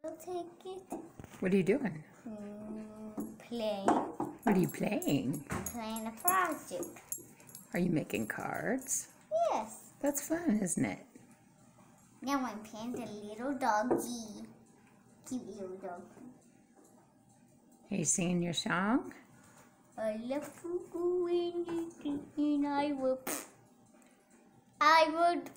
We'll take it. What are you doing? Playing. What are you playing? I'm playing a project. Are you making cards? Yes. That's fun, isn't it? Now I'm playing a little doggy. Cute little dog. Are you singing your song? I love to go in and I would, I would.